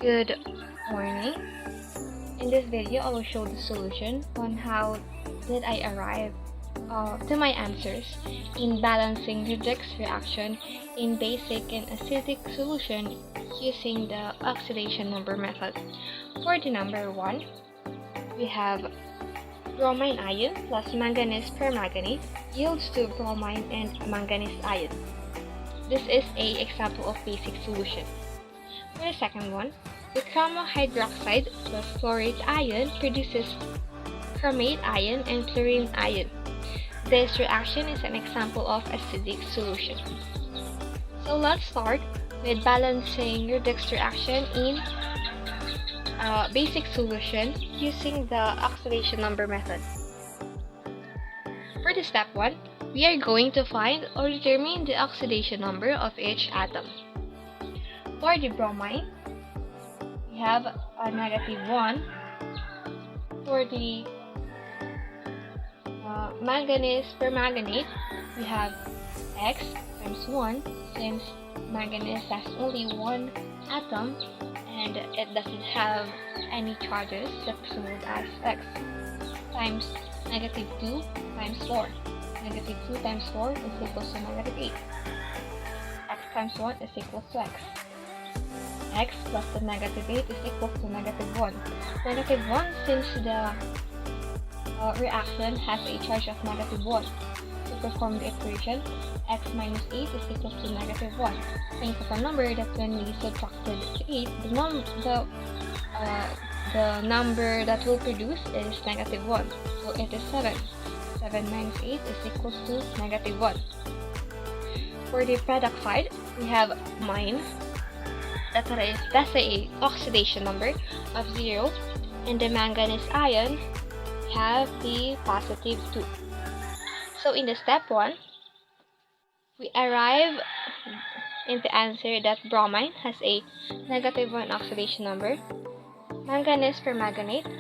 Good morning. In this video, I will show the solution on how did I arrive to my answers in balancing redox reaction in basic and acidic solution using the oxidation number method. For the number 1, we have bromine ion plus manganese permanganate yields to bromine and manganese ion. This is an example of basic solution. For the second one, the chromohydroxide plus fluoride ion produces chromate ion and chlorine ion. This reaction is an example of acidic solution. So let's start with balancing redox reaction in basic solution using the oxidation number method. For the step 1, we are going to find or determine the oxidation number of each atom. For the bromine, we have a -1. For the manganese permanganate, we have X times 1 since manganese has only one atom and it doesn't have any charges represented as X times -2 times 4. -2 times 4 is equals to -8. X times 1 is equals to X. X plus the -8 is equal to -1. -1 since the reaction has a charge of -1. To perform the equation, X minus 8 is equal to -1. Think of a number that when we subtracted 8, the number that will produce is -1. So it is 7. 7 minus 8 is equal to -1. For the product side, we have mine. That's a oxidation number of 0, and the manganese ion have the positive 2. So in the step 1, we arrive in the answer that bromine has a -1 oxidation number. Manganese permanganate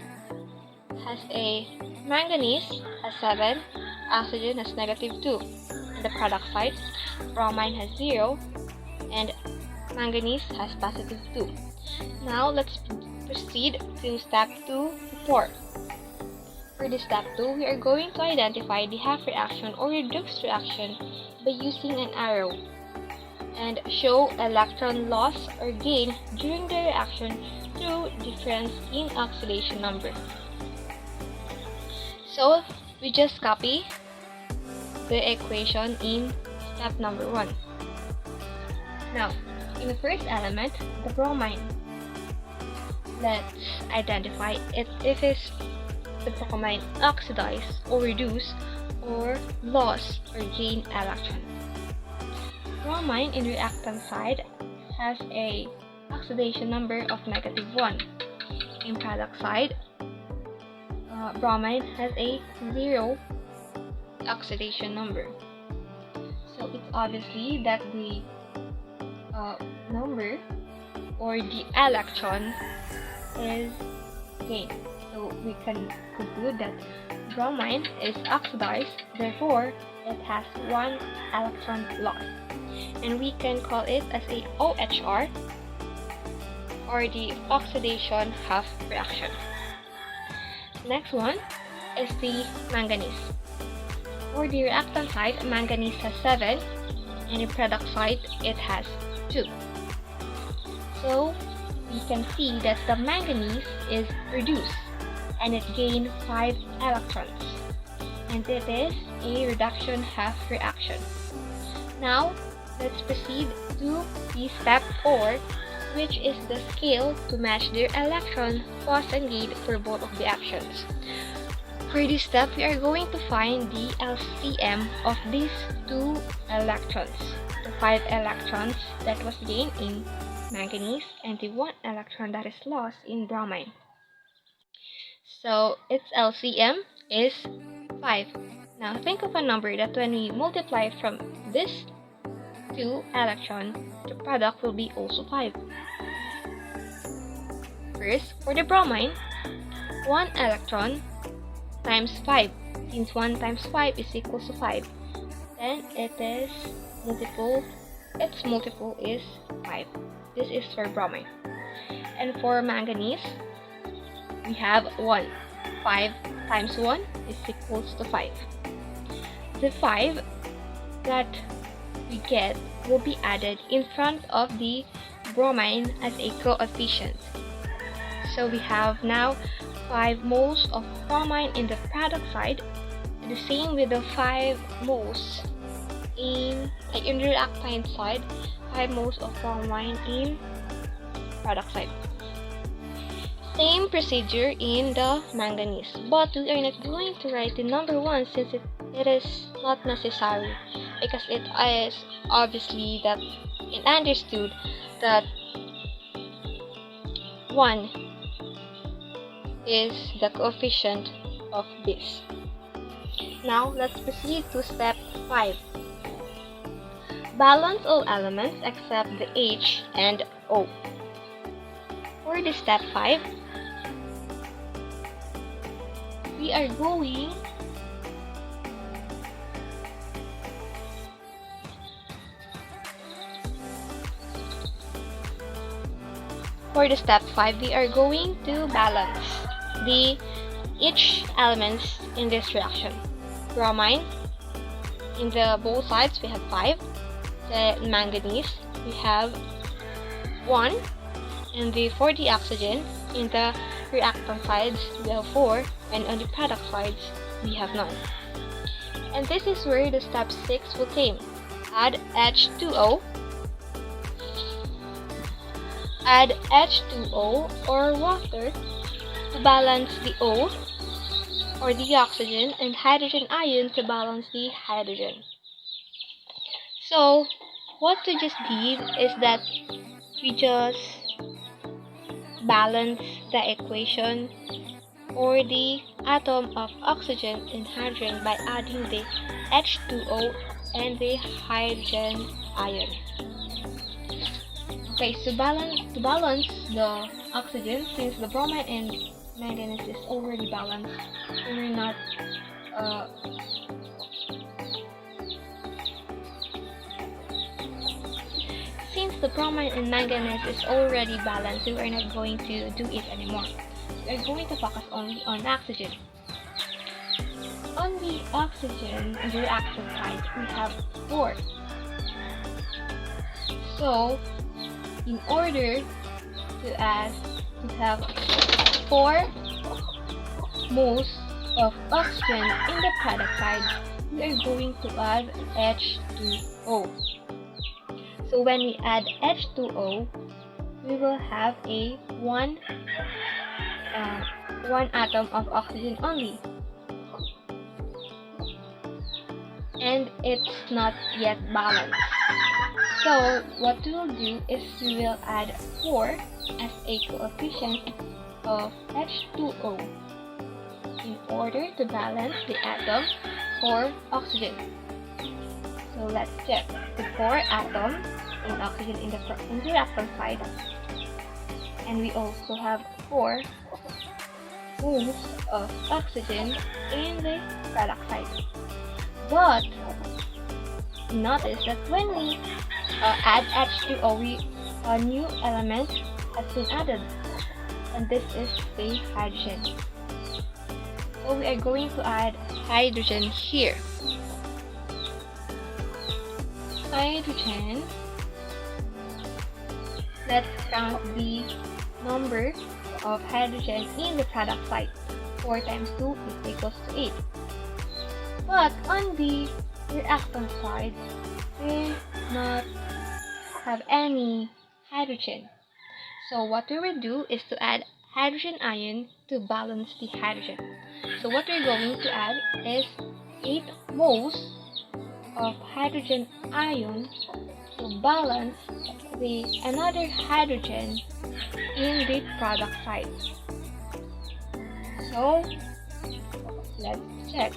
has a manganese has 7, oxygen has -2. In the product side, bromine has 0, and manganese has positive 2. Now let's proceed to step 2 to 4. For the step 2, we are going to identify the half reaction or redox reaction by using an arrow and show electron loss or gain during the reaction through difference in oxidation number. So we just copy the equation in step number 1. Now, in the first element, the bromine, let's identify it if it's the bromine oxidize or reduce or loss or gain electron. Bromine in reactant side has a oxidation number of -1. In product side, bromine has a 0 oxidation number. So it's obviously that the number or the electron is gained. So we can conclude that bromine is oxidized, therefore it has 1 electron loss. And we can call it as a OHR or the oxidation half reaction. Next one is the manganese. For the reactant side, manganese has 7, and the product side it has 2. So we can see that the manganese is reduced and it gained 5 electrons, and it is a reduction half reaction. Now let's proceed to the step 4, which is the scale to match their electron loss and gain for both of the actions. For this step, we are going to find the LCM of these 2 electrons. The 5 electrons that was gained in manganese and the 1 electron that is lost in bromine. So its LCM is 5. Now think of a number that when we multiply from this 2 electron, the product will be also 5. First, for the bromine, 1 electron times 5. Since 1 times 5 is equal to 5, then its multiple is 5. This is for bromine. And for manganese, we have 1. 5 times 1 is equals to 5. The 5 that we get will be added in front of the bromine as a coefficient. So we have now 5 moles of bromine in the product side, and the same with the 5 moles in the reactant side, 5 moles of bromine in product side. Same procedure in the manganese, but we are not going to write the number 1 since it is not necessary, because it is obviously that it understood that 1 is the coefficient of this. Now let's proceed to step 5. Balance all elements except the H and O. For the step 5, we are going to balance each elements in this reaction. Bromine, in the both sides we have 5. The manganese, we have 1. And for the oxygen, in the reactant sides we have 4, and on the product sides we have none. And this is where the step 6 will came. Add H2O. Add H2O or water to balance the O or the oxygen, and hydrogen ion to balance the hydrogen. So what we just did is that we just balance the equation or the atom of oxygen and hydrogen by adding the H2O and the hydrogen ion. Okay, so balance the oxygen, since the bromine and manganese is already balanced, so we're not since the bromine and manganese is already balanced, we are not going to do it anymore. We are going to focus only on oxygen. On the oxygen reaction side, we have 4. So in order to have 4 moles of oxygen in the product side, we are going to add H2O. So when we add H2O, we will have a one atom of oxygen only, and it's not yet balanced. So what we will do is we will add 4 as a coefficient of H2O in order to balance the atom for oxygen. So let's check the 4 atoms in oxygen in the reactant side, and we also have 4 moles of oxygen in the product side. But notice that when we add H2O, a new element has been added, and this is the hydrogen. So we are going to add hydrogen here. Hydrogen, let's count the number of hydrogen in the product side. 4 times 2 is equals to 8. But on the reactant side, we not have any hydrogen. So what we will do is to add hydrogen ion to balance the hydrogen. So what we're going to add is 8 moles of hydrogen ion to balance the another hydrogen in the product side. So let's check.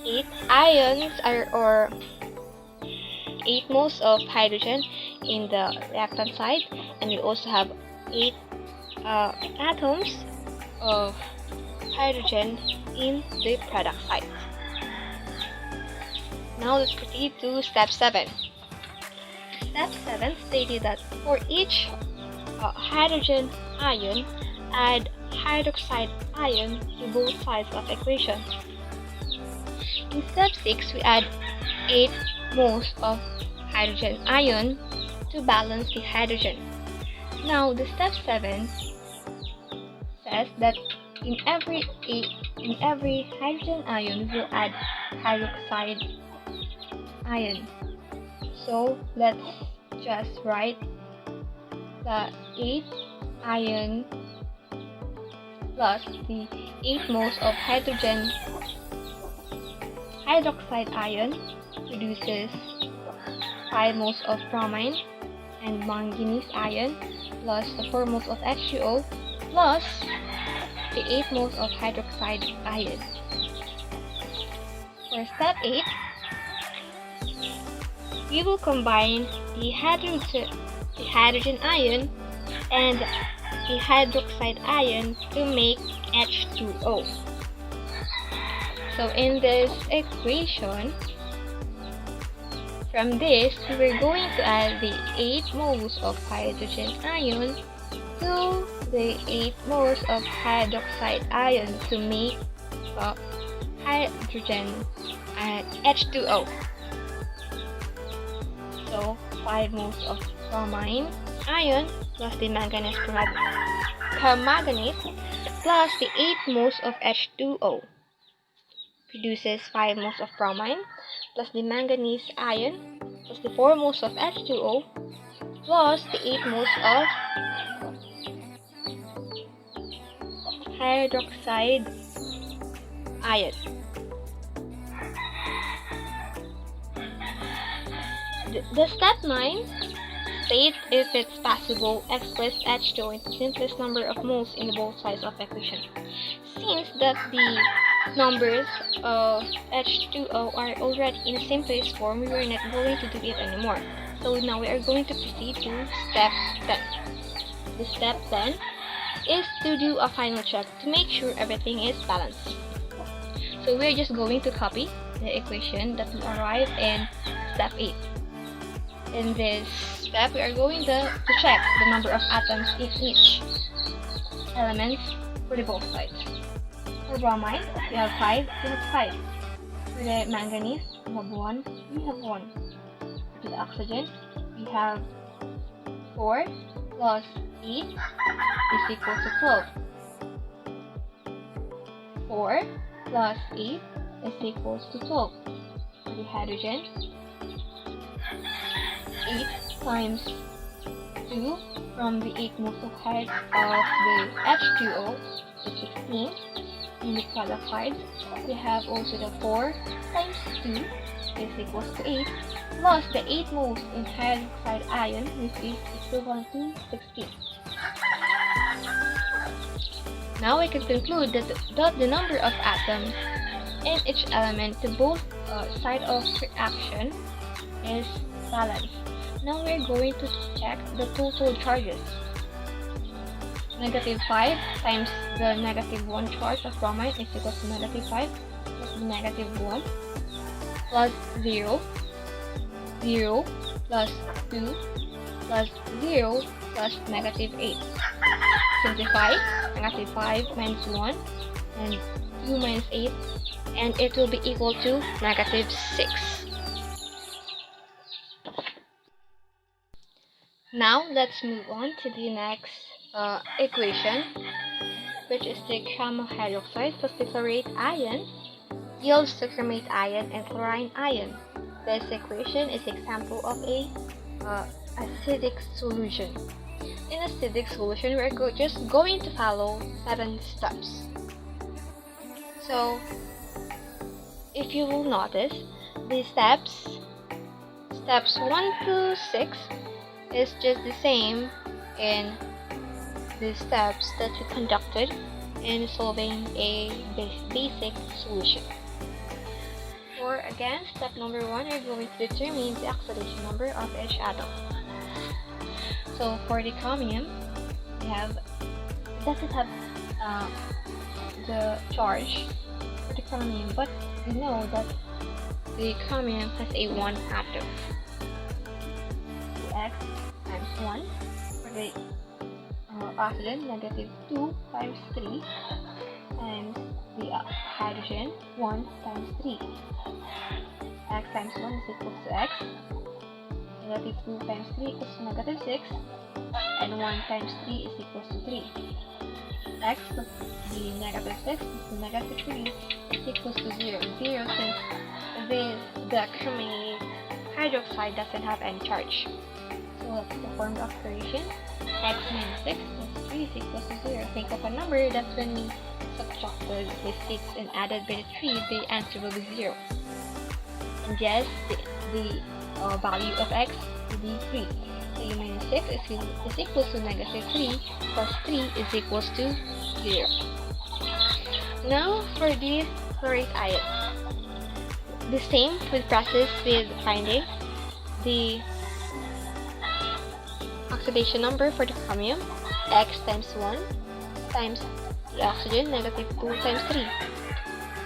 8 ions or 8 moles of hydrogen in the reactant side, and we also have 8 atoms of hydrogen in the product side. Now let's proceed to step 7. Step 7 stated that for each hydrogen ion, add hydroxide ion to both sides of equation. In step 6, we add 8 moles of hydrogen ion to balance the hydrogen. Now, the step 7 says that in every hydrogen ion, we will add hydroxide ion. So, let's just write the 8 ion plus the 8 moles of hydroxide ion produces 5 moles of bromine and manganese ion plus the 4 moles of H2O plus the 8 moles of hydroxide ion. For step 8, we will combine the hydrogen ion and the hydroxide ion to make H2O. So in this equation, from this, we're going to add the 8 moles of hydrogen ion to the 8 moles of hydroxide ion to make hydrogen H2O. So 5 moles of bromine ion plus the manganese permanganate plus the 8 moles of H2O produces 5 moles of bromine plus the manganese ion plus the 4 moles of H2O plus the 8 moles of hydroxide ion. The step 9 states if it's possible, express H2O into simplest number of moles in both sides of equation. Since that the numbers of H2O are already in simplest form, we are not going to do it anymore. So now we are going to proceed to step 10. The step 10 is to do a final check to make sure everything is balanced. So we are just going to copy the equation that we arrived in step 8. In this step, we are going to check the number of atoms in each element for the both sides. For bromine, we have 5, we have 5. For the manganese, we have 1, we have 1. For the oxygen, we have 4 plus 8 is equal to 12. 4 plus 8 is equal to 12. For the hydrogen, 8 times 2 from the 8 moles of the H2O is 16. In the product side, we have also the 4 times 2 is equals to 8 plus the 8 moles in hydroxide ion, which is equivalent to 16. Now we can conclude that the number of atoms in each element to both sides of reaction is balanced. Now we're going to check the total charges. Negative 5 times the negative 1 charge of bromine is equal to negative 5 plus the negative 1 plus 0, 0 plus 2 plus 0 plus negative 8. Simplify, negative 5 minus 1 and 2 minus 8, and it will be equal to negative 6. Now let's move on to the next equation, which is the chromohydroxide plus the chlorate ion yields the chromate ion and chlorine ion. This equation is example of a acidic solution. In acidic solution, we're just going to follow 7 steps. So, if you will notice, the steps 1 to 6 is just the same in the steps that we conducted in solving a basic solution. For again, step number 1, we're going to determine the oxidation number of each atom. So for the chromium, we have, it doesn't have the charge for the chromium, but we know that the chromium has a 1 atom. X times 1 for the oxygen, negative 2 times 3 times the hydrogen, 1 times 3. X times 1 is equal to x. Negative 2 times 3 equals to negative 6. And 1 times 3 is equal to 3. X plus the negative 6 plus the negative 3 is equal to 0. 0 since the carbonate hydroxide doesn't have any charge. So let's perform the operation. X minus 6 plus 3 is equal to 0. Think of a number that when we subtracted the 6 and added by the 3, the answer will be 0. And yes, the value of x will be 3. 3 minus 6 is equal to negative 3 plus 3 is equals to 0. Now for the chlorate ion. The same with process with finding the oxidation number for the chromium, x times 1 times the oxygen, negative 2 times 3.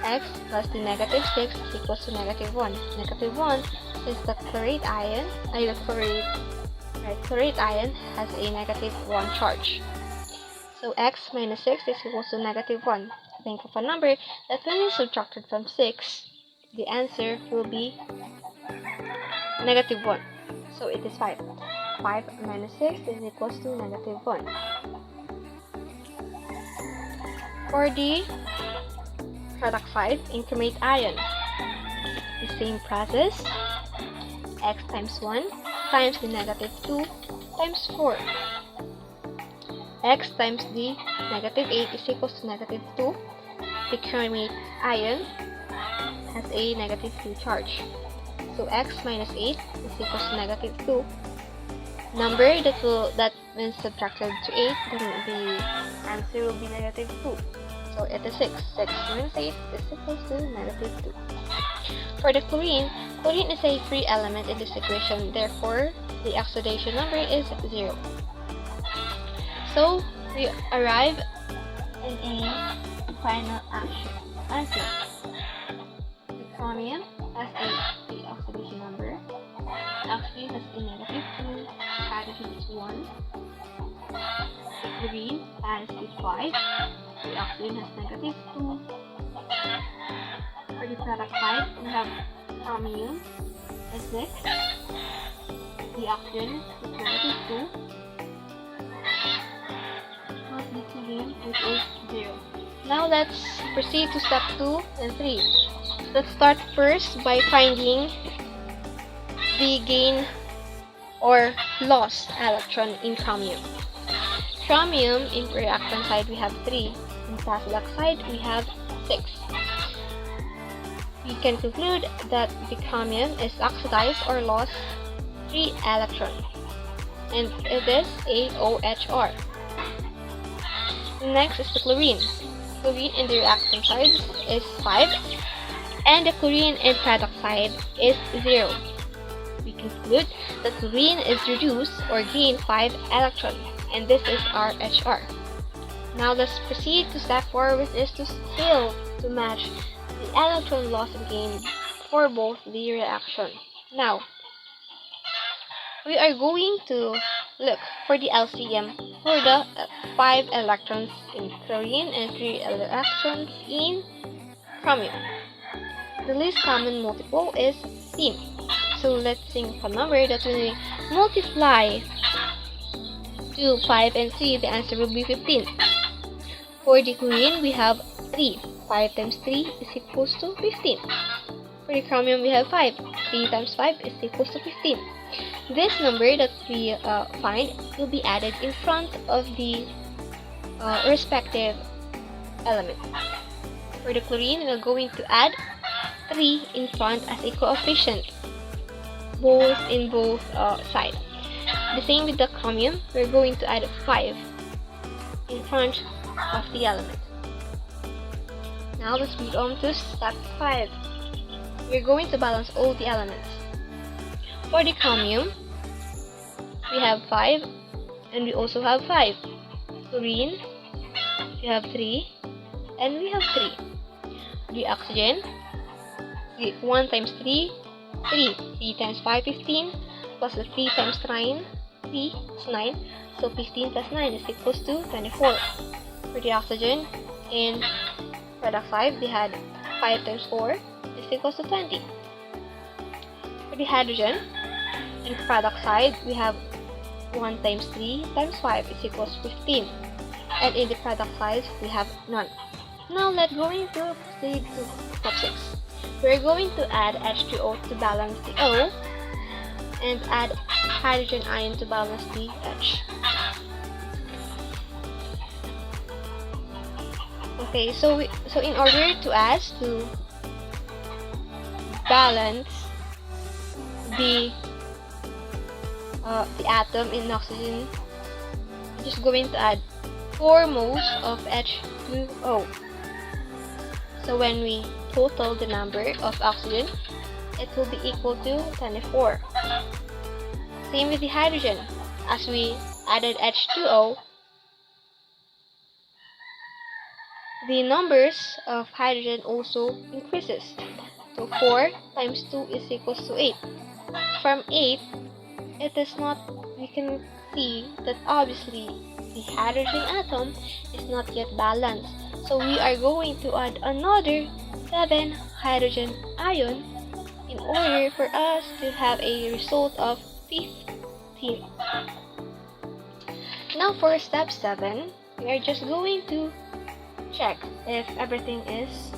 X plus the negative 6 is equals to negative 1. Negative 1 since the chlorate ion, chlorate ion has a negative 1 charge. So x minus 6 is equals to negative 1. Think of a number that when we subtracted from 6, the answer will be negative 1. So it is 5. 5 minus 6 is equals to negative 1. For the product side, increment ion, the same process. X times 1 times the negative 2 times 4. X times the negative 8 is equals to negative 2. The chromate ion has a negative 2 charge. So x minus 8 is equals to negative 2. Number that when subtracted to 8, then the answer will be negative 2. So it is 6. 6 minus 8 is equals to negative 2. For the chlorine is a free element in this equation. Therefore, the oxidation number is 0. So we arrive in a final answer. The chromium has the oxidation number. Oxygen has a negative 2. Hydrogen is 1. The chlorine has the 5. The oxygen has negative 2. For the product side, we have chromium as 6. The oxygen is negative 2. Plus the chlorine is 0. Now let's proceed to step 2 and 3. Let's start first by finding the gain or lost electron in chromium. Chromium in reactant side we have 3. In product side we have 6. We can conclude that the chromium is oxidized or lost 3 electrons, and it is a OHR. Next is the chlorine. Chlorine in the reactant side is 5, and the chlorine in product side is 0. We conclude that chlorine is reduced or gained 5 electrons, and this is our HR. Now let's proceed to step 4, which is to still to match the electron loss and gain for both the reaction. Now, we are going to look for the LCM for the 5 electrons in chlorine and 3 electrons in chromium. The least common multiple is 15. So let's think of a number that when we multiply 2, 5, and 3, the answer will be 15. For the chlorine, we have 3. 5 times 3 is equals to 15. For the chromium, we have 5. 3 times 5 is equals to 15. This number that we find will be added in front of the respective element. For the chlorine, we're going to add 3 in front as a coefficient, in both sides. The same with the chromium, we're going to add 5 in front of the element. Now let's move on to step 5. We're going to balance all the elements. For the chromium, we have 5, and we also have 5. Chlorine, we have 3, and we have 3. The oxygen, 1 times 3, 3. 3 times 5, 15, plus the 3 times 9, 3 is 9. So 15 plus 9 is equals to 24. For the oxygen, in product side, we had 5 times 4 is equals to 20. For the hydrogen, in product side, we have 1 times 3 times 5 is equals to 15. And in the product side, we have none. Now let's going to proceed to step 6. We're going to add H2O to balance the O and add hydrogen ion to balance the H. Okay, so in order to balance the atom in oxygen, we're just going to add 4 moles of H2O. So when we total the number of oxygen, it will be equal to 24. Same with the hydrogen. As we added H2O, the numbers of hydrogen also increases. So 4 times 2 is equals to 8. From 8, we can see that obviously the hydrogen atom is not yet balanced. So we are going to add another 7 hydrogen ion in order for us to have a result of 15. Now for step 7, we are just going to check if everything is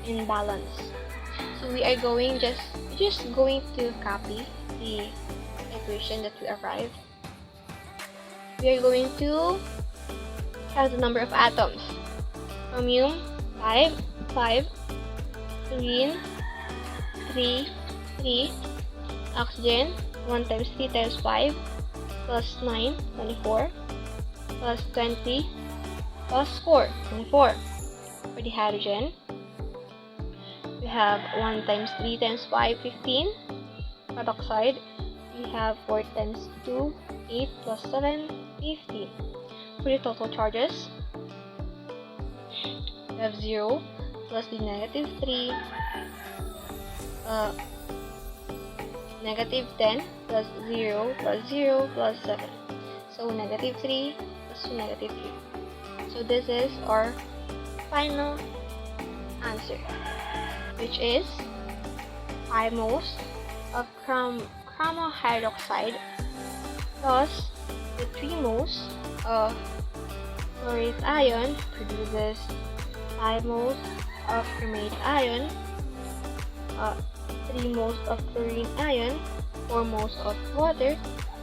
in balance. So we are just going to copy the equation that we arrived. We are going to count the number of atoms. Chromium 5, 5, fluorine 3, 3, oxygen 1 times 3 times 5 plus 9, 24, plus 20 plus 4, 24. For the hydrogen, we have 1 times 3 times 5, 15. Product side, we have 4 times 2, 8 plus 7, 15. For the total charges, we have 0 plus the negative 3, negative 10 plus 0 plus 0 plus 7. So negative 3 plus negative 3. So this is our final answer, which is 5 moles of chromo hydroxide plus the 3 moles of chlorate ion produces 5 moles of chromate ion, 3 moles of chlorine ion, 4 moles of water,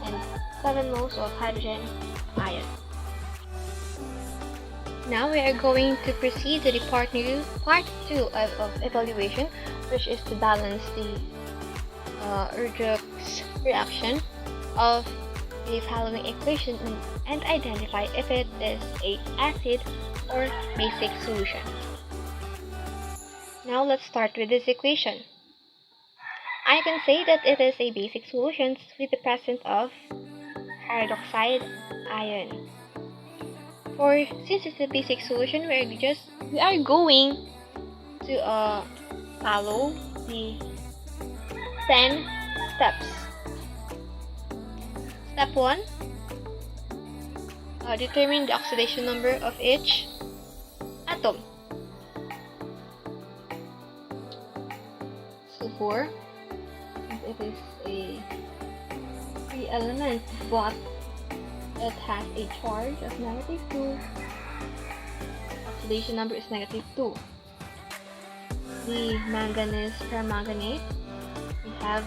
and 7 moles of hydrogen ion. Now we are going to proceed to the part 2 of evaluation, which is to balance the redox reaction of the following equation and identify if it is an acid or basic solution. Now let's start with this equation. I can say that it is a basic solution with the presence of hydroxide ion. Since it's a basic solution, we are going to follow the 10 steps. Step 1, determine the oxidation number of each atom. So 4, it is a 3 element, but it has a charge of negative 2. Oxidation number is negative 2. The manganese permanganate, we have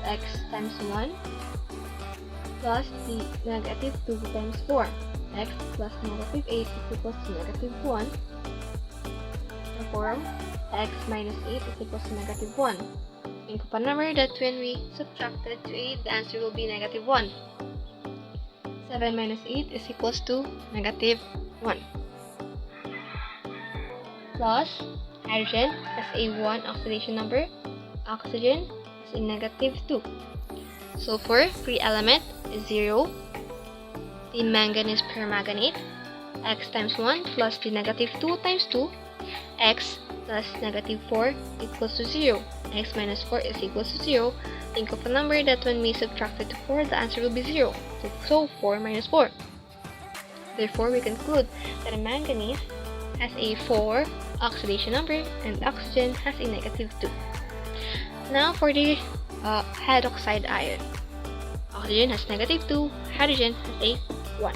x times 1 plus the negative 2 times 4. X plus negative 8 is equals to negative 1. Therefore, x minus 8 is equals to negative 1. And remember that when we subtracted to 8, the answer will be negative 1. 7 minus 8 is equals to negative 1. Plus, hydrogen has a 1 oxidation number. Oxygen is a negative 2. So for free element is 0. The manganese permanganate, x times 1 plus the negative 2 times 2, x plus negative 4 equals to 0. X minus 4 is equals to 0. Think of a number that when we subtract it to 4, the answer will be 0. So 4 minus 4. Therefore, we conclude that a manganese has a 4 oxidation number and oxygen has a negative 2. Now for the hydroxide ion. Oxygen has negative 2, hydrogen has a 1.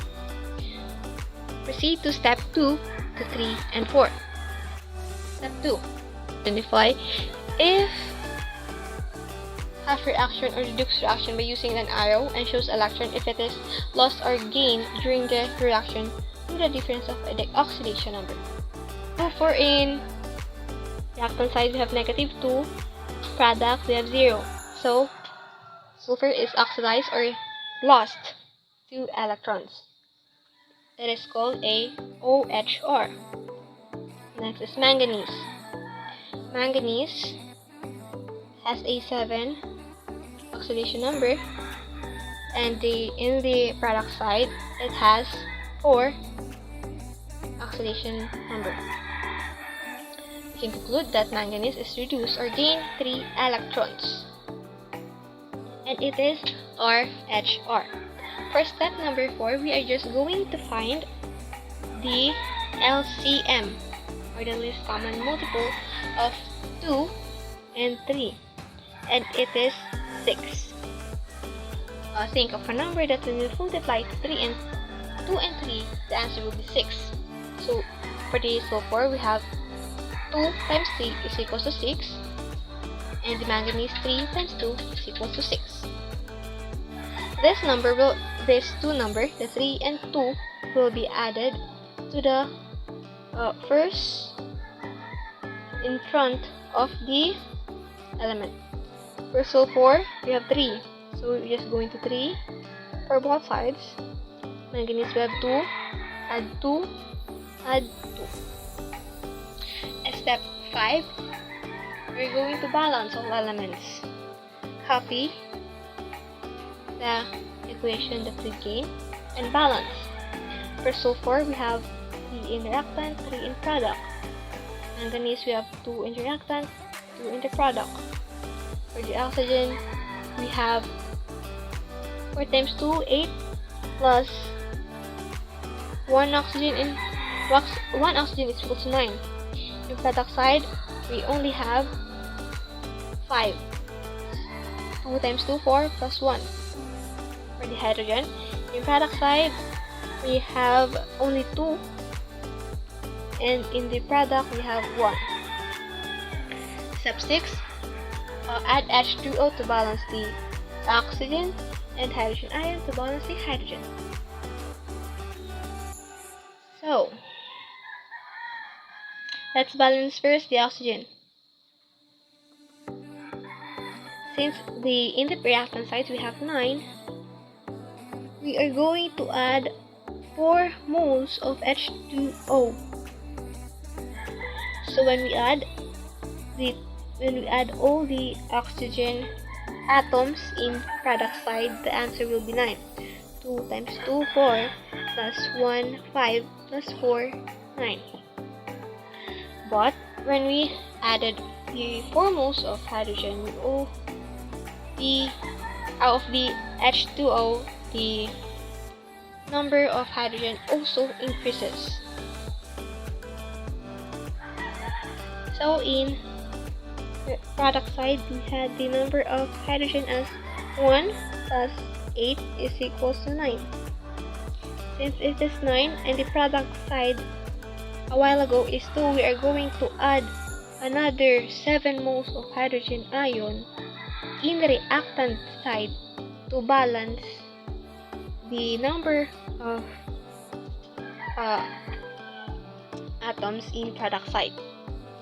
Proceed to step 2 to 3 and 4. Step 2. Identify if half reaction or reduced reaction by using an arrow and shows electron if it is lost or gained during the reaction due to the difference of the oxidation number. So for in reactant side we have negative 2, product we have 0. So sulfur is oxidized or lost 2 electrons. It is called a OHR. Next is manganese. Manganese has a 7 oxidation number, and in the product side it has 4 oxidation number. We can conclude that manganese is reduced or gained 3 electrons, and it is RHR. For step number 4, we are just going to find the LCM, or the least common multiple of 2 and 3, and it is 6. Think of a number that when we multiply 2 and 3, the answer will be 6. So for the sulfur, we have 2 times 3 is equals to 6, and the manganese 3 times 2 is equals to 6. These two numbers, the 3 and 2, will be added to the first in front of the element. For sulfur, we have 3, so we're just going to 3 for both sides. Manganese, we have 2, add 2, add 2. At step 5, we're going to balance all elements. Copy the equation that we gained and balance. For sulfur, we have 3 in reactant, 3 in product. Manganese, we have 2 in reactant, 2 in the product. For the oxygen, we have 4 times 2, 8, plus 1 oxygen in 1 oxygen is equal to 9. In product side, we only have 5. 2 times 2, 4, plus 1. For the hydrogen, in product side, we have only 2, and in the product, we have 1. Step 6, add H2O to balance the oxygen and hydrogen ion to balance the hydrogen. So, let's balance first the oxygen. Since in the reactant side we have 9, we are going to add 4 moles of H2O. So when we add all the oxygen atoms in product side, the answer will be 9. 2 times 2, 4, plus 1, 5, plus 4, 9. But when we added the 4 moles of hydrogen, out of the H2O, the number of hydrogen also increases. So in the product side, we had the number of hydrogen as 1 plus 8 is equals to 9. Since it is 9 and the product side a while ago is 2, we are going to add another 7 moles of hydrogen ion in the reactant side to balance the number of atoms in product side.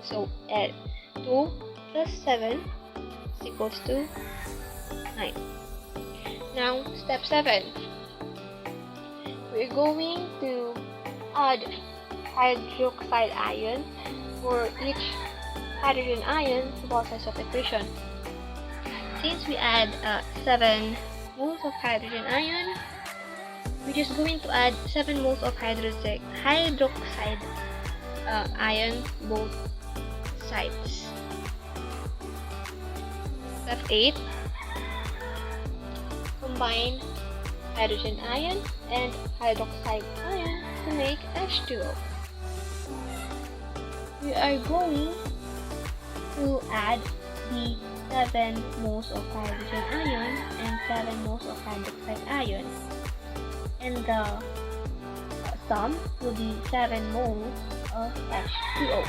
So 2 plus 7 is equals to 9. Now step 7, we're going to add hydroxide ion for each hydrogen ion to both sides of the equation. Since we add 7 moles of hydrogen ion, we're just going to add 7 moles of hydroxide ion both sides. Step 8, combine hydrogen ion and hydroxide ion to make H2O. We are going to add the 7 moles of hydrogen ion and 7 moles of hydroxide ion, and the sum will be 7 moles of H2O.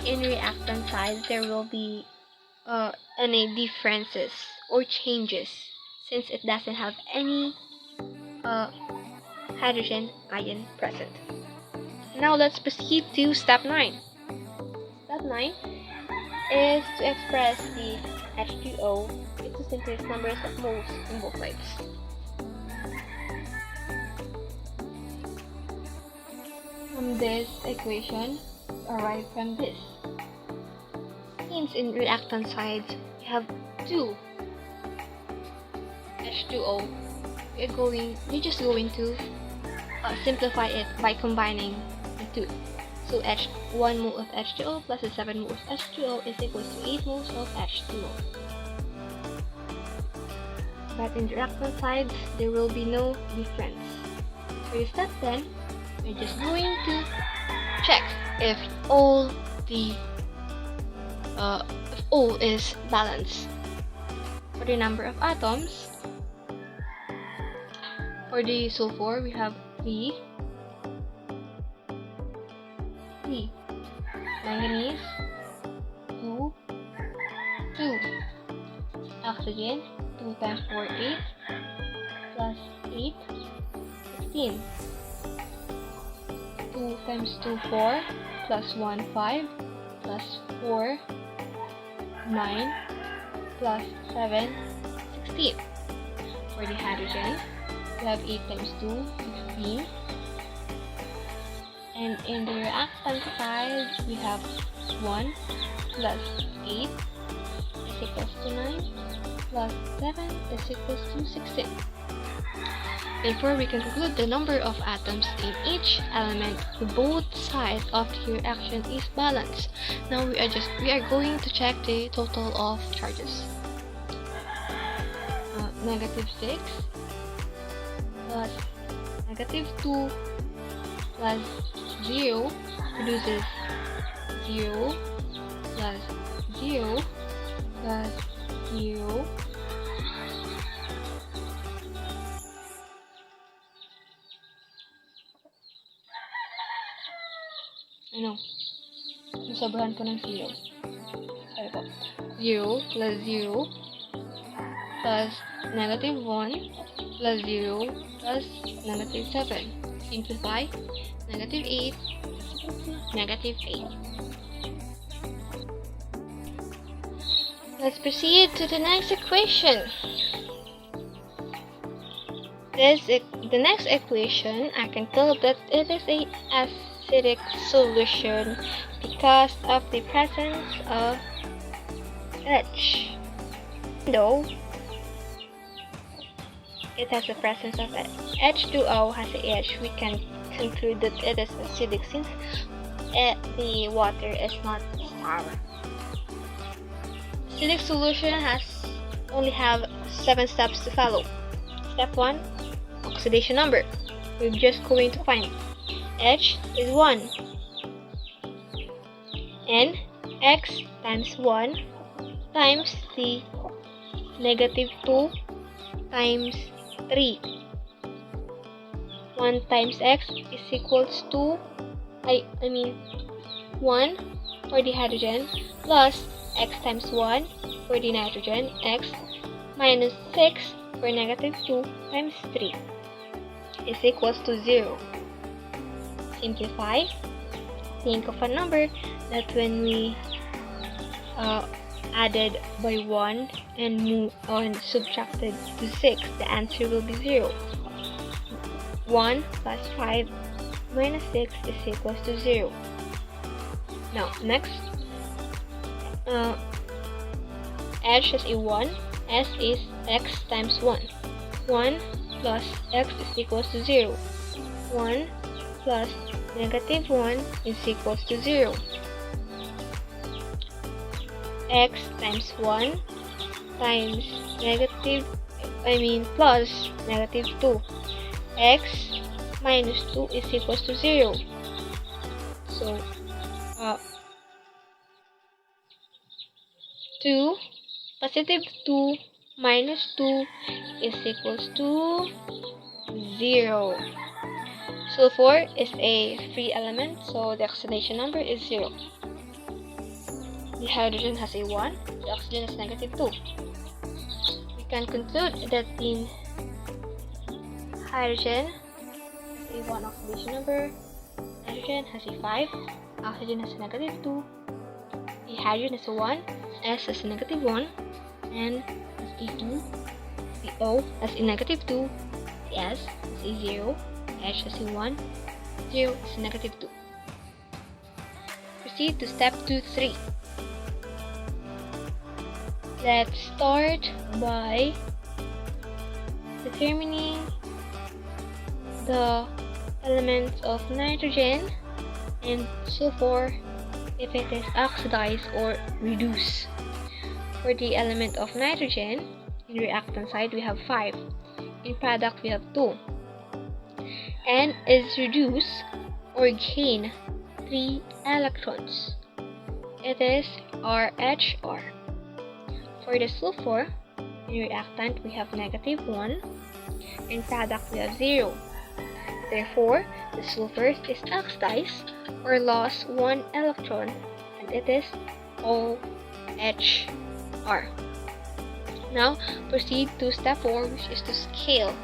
In reactant side, there will be any differences or changes since it doesn't have any hydrogen ion present. Now let's proceed to step 9. Step 9 is to express the H2O into simplest numbers of moles in both sides. From this equation, arrive from this. Since in reactant sides we have 2 H2O, we're just going to simplify it by combining the 2. So 1 mole of H2O plus the 7 moles of H2O is equal to 8 moles of H2O. But in reactant sides, there will be no difference. For step 10, we're just going to check if all is balanced. For the number of atoms, for the sulfur we have 3, manganese 2, oxygen 2 times 4 8 plus 8 16. 2 times 2 4 plus 1 5 plus 4 9 plus 7 16. For the hydrogen we have 8 times 2 16, and in the reactant side we have 1 plus 8 is equals to 9 plus 7 is equals to 16. Therefore, we can conclude the number of atoms in each element to both sides of the reaction is balanced. Now we are going to check the total of charges. -6 plus -2 plus 0 produces 0 plus 0 plus 0 nasobrahan po ng 0. Sorry po. 0 plus 0 plus -1 plus 0 plus -7. Simplify. -8 -8. Let's proceed to the next equation. The next equation, I can tell that it is a acidic solution because of the presence of H. Though it has the presence of H2O has a H, we can conclude that it is acidic since the water is not sour. Acidic solution only have 7 steps to follow. Step 1, oxidation number. We're just going to find H is 1, and X times 1 times the -2 times 3. 1 times X is equals to 1 for the hydrogen plus X times 1 for the nitrogen, X minus 6 for -2 times 3 is equals to 0. Simplify. Think of a number that when we added by 1 and move on subtracted to 6, the answer will be 0. 1 plus 5 minus 6 is equals to 0. Now, next, H is a 1, S is X times 1. 1 plus X is equals to 0. 1 plus -1 is equals to 0. X times 1 times plus negative 2. X minus 2 is equals to 0. So, positive 2 minus 2 is equals to 0. Sulfur is a free element, so the oxidation number is 0. The hydrogen has a 1, the oxygen is negative 2. We can conclude that in hydrogen has a 1 oxidation number, nitrogen has a 5, oxygen has a negative 2, the hydrogen has a 1, S has a negative 1, N has a 2, the O has a negative 2, the S has a 0, H has a 1, 0 is a negative 2. Proceed to step 2-3. Let's start by determining the elements of nitrogen and sulfur if it is oxidized or reduced. For the element of nitrogen, in reactant side we have 5. In product we have 2. N is reduced or gain 3 electrons. It is RHR. For the sulfur, in reactant we have negative 1. In product we have 0. Therefore, the sulfur is oxidized or lost 1 electron, and it is OHR. Now, proceed to step 4, which is to scale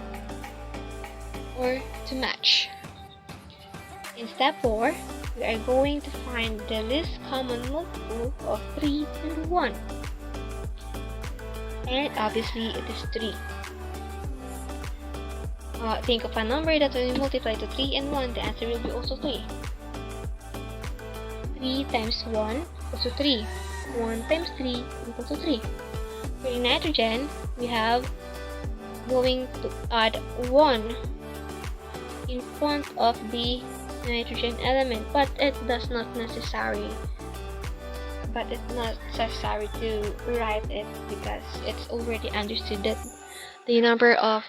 or to match. In step 4, we are going to find the least common multiple of 3 and 1. And obviously, it is 3. Think of a number that when we multiply to 3 and 1, the answer will be also 3. 3 times 1 equals to 3. 1 times 3 equals to 3. For the nitrogen, we have going to add 1 in front of the nitrogen element, but it's not necessary to write it because it's already understood that the number of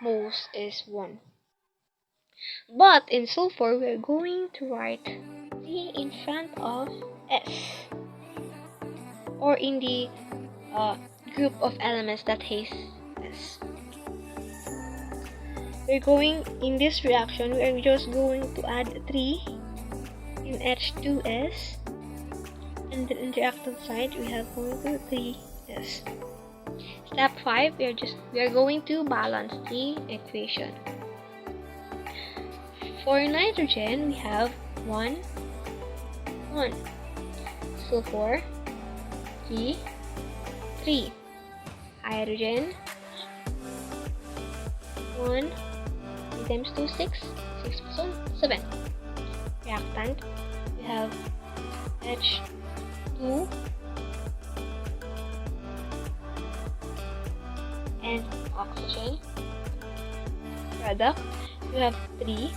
moles is 1. But in sulfur, we're going to write 3 in front of S, or in the group of elements that has S. In this reaction, we are just going to add 3 in H2S, and then in the reactant side, we have going to 3S. Step 5, we are going to balance the equation. For nitrogen, we have 1, 1. Sulfur, 3, 3. Hydrogen, 1. 3 times 2, 6. 6 plus 1, 7. Reactant, we have H2 and oxygen. Product, we have 3.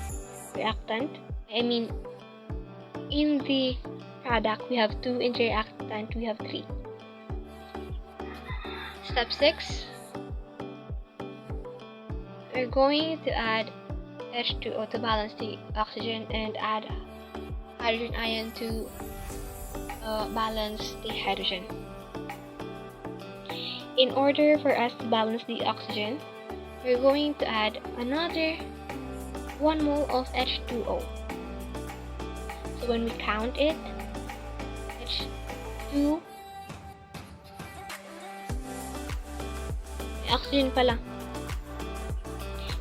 Reactant, in the product we have 2, in the reactant we have 3. Step 6, we're going to add H2O to balance the oxygen and add hydrogen ion to balance the hydrogen. In order for us to balance the oxygen, we're going to add another 1 mole of H2O. So when we count it, H2, oxygen pala.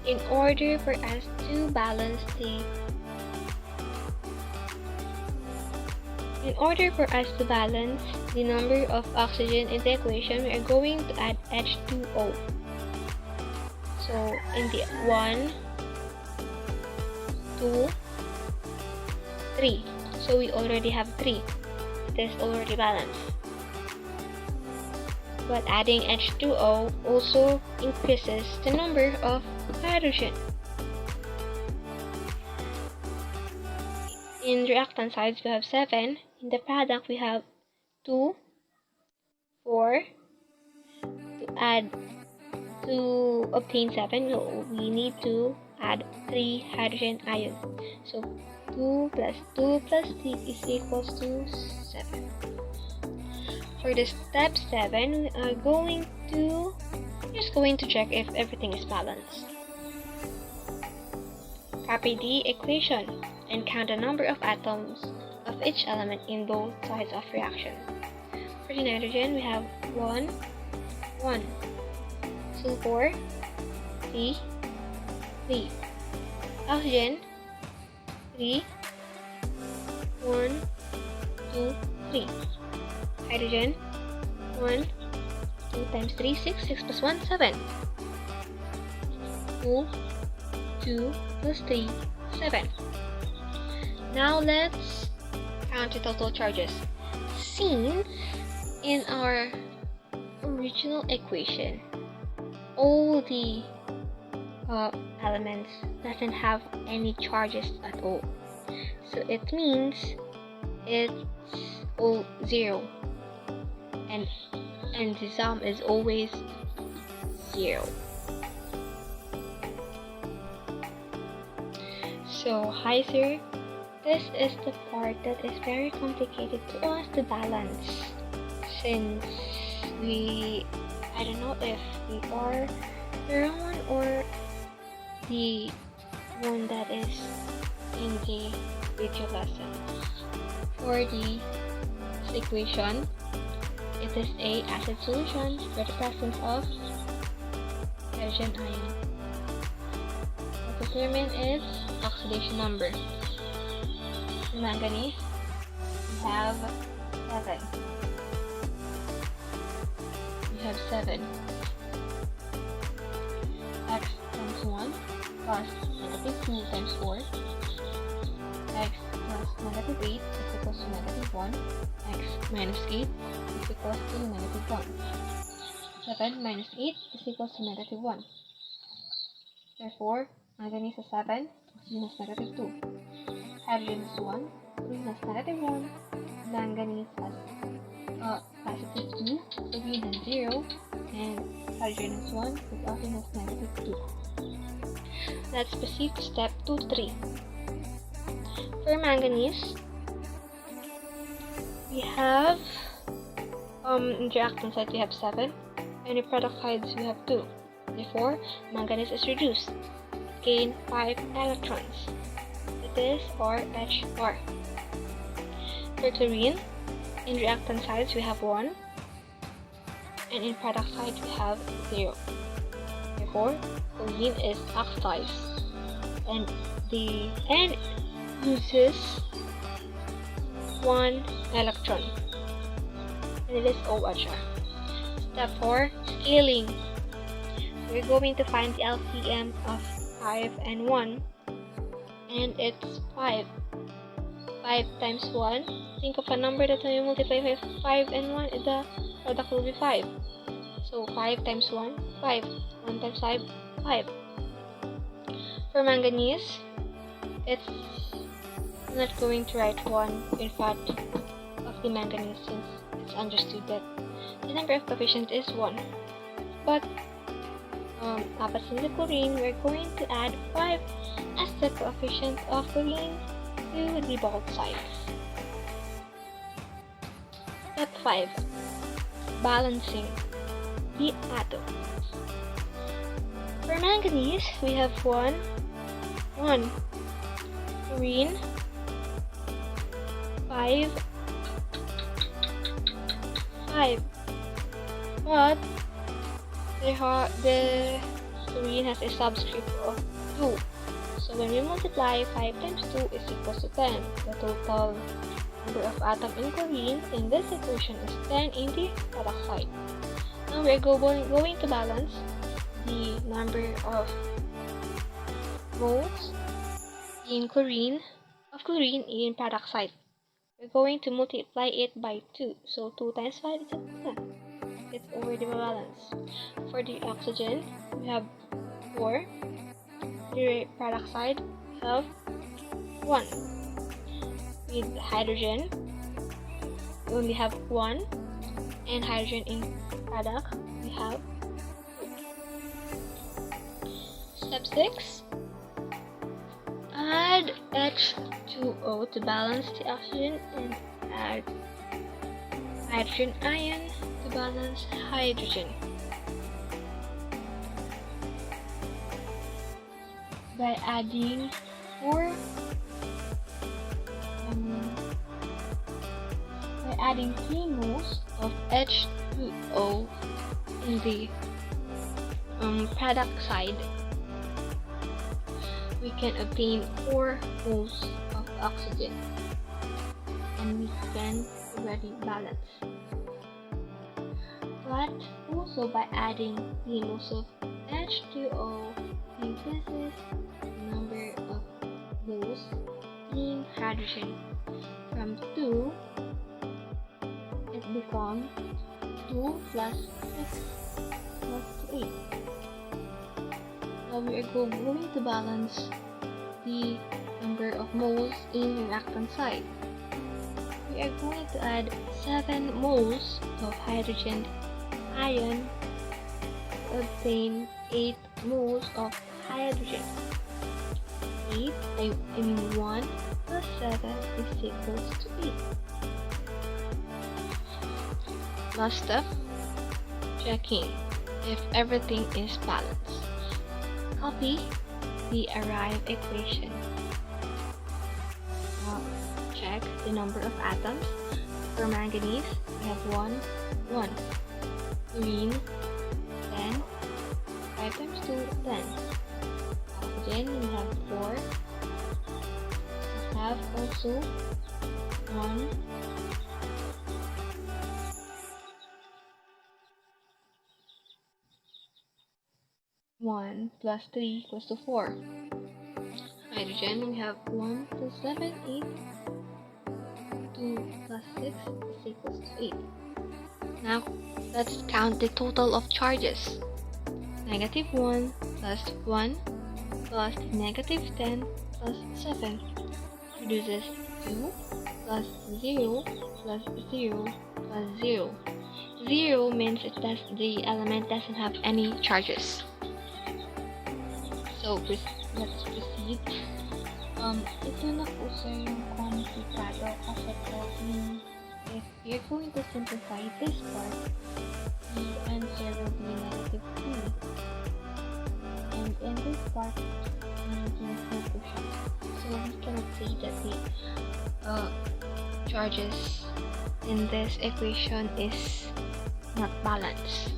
In order for us to balance the number of oxygen in the equation, we are going to add H2O. So in the 1, 2, 3. So we already have 3. It is already balanced. But adding H2O also increases the number of hydrogen. In reactant sides, we have 7. In the product, we have 2, 4, 2, to obtain 7, we need to add 3 hydrogen ions. So 2 plus 2 plus 3 is equals to 7. For the step 7, we are just going to check if everything is balanced. Copy the equation and count the number of atoms of each element in both sides of reaction. For the nitrogen, we have 1, 1, 2, 4, 3, 3. Oxygen, 3, 1, 2, 3. Hydrogen, 1, 2 times 3, 6, 6 plus 1, 7. 2, 2 plus 3, 7. Now let's count the total charges. Since in our original equation, all the elements doesn't have any charges at all. So it means it's all 0. And the sum is always 0. So, hi sir, this is the part that is very complicated to us to balance, since I don't know if we are the wrong one or the one that is in the video lesson. For the equation, it is a acid solution with the presence of hydrogen ion. The determinant is oxidation number. The manganese, we have 7. We have 7. X times 1 plus negative 2 times 4. X plus negative 8 is equals to negative 1. X minus 8 is equals to negative 1. 7 minus 8 is equals to negative 1. Therefore, manganese is 7, oxygen is negative 2. Hydrogen is 1, green has negative 1. Manganese has positive 2, green has 0. And hydrogen is 1, with oxygen has negative 2. Let's proceed to step 2-3. For manganese, we have in the reactant side we have 7, and in product sides we have 2. Therefore, manganese is reduced. Gain 5 electrons. It is RH bar. For chlorine, in reactant sides we have 1, and in product side we have 0. Therefore, chlorine is oxidized, and uses 1 electron, and it is OHR. Step 4, scaling. We're going to find the LCM of 5 and 1, and it's 5. 5 times 1. Think of a number that when you multiply with 5 and 1, the product will be 5. So 5 times 1, 5. 1 times 5, 5. For manganese, I'm not going to write 1 in front of the manganese since it's understood that the number of coefficients is 1. But opposite the chlorine, we're going to add 5 as the coefficient of chlorine to the both sides. Step 5. Balancing the atoms. For manganese, we have 1, 1. Chlorine, 5, 5. But the chlorine has a subscript of 2. So when we multiply, 5 times 2 is equals to 10. The total number of atoms in chlorine in this equation is 10 in the product side. Now we're going to balance the number of moles in chlorine in product side. We're going to multiply it by 2. So 2 times 5 is equal to 10. It's already balanced. For the oxygen, we have 4. The product side, we have 1. With hydrogen, we only have 1. And hydrogen in product, we have Step 6. Add H2O to balance the oxygen and add hydrogen ion to balance hydrogen. By adding 3 moles of H2O in the product side, we can obtain 4 moles of oxygen, and we can already balance. But also by adding 3 moles of H2O increases the number of moles in hydrogen. From 2, it becomes 2 plus 6 plus 8. Now we are going to balance the number of moles in reactant side. We are going to add 7 moles of hydrogen ion to obtain 8 moles of hydrogen. 1 plus 7 is equals to 8. Last step, checking if everything is balanced. Copy the arrived equation. Now check the number of atoms. For manganese, we have 1, 1. Chlorine, 10. 5 times 2, 10. Oxygen, we have 4. We have also 1. 1 plus 3 equals to 4. Hydrogen, we have 1 plus 7, 8. 2 plus 6 is equals to 8. Now, let's count the total of charges. Negative 1 plus 1 plus negative 10 plus 7 produces 2 plus 0 plus 0 plus 0. 0 means the element doesn't have any charges. So, let's proceed. Ito na po sir yung komplikado kasi po if you're going to simplify this part, the answer will be negative 3. And in this part, magiging coefficient. So we cannot say that the charges in this equation is not balanced.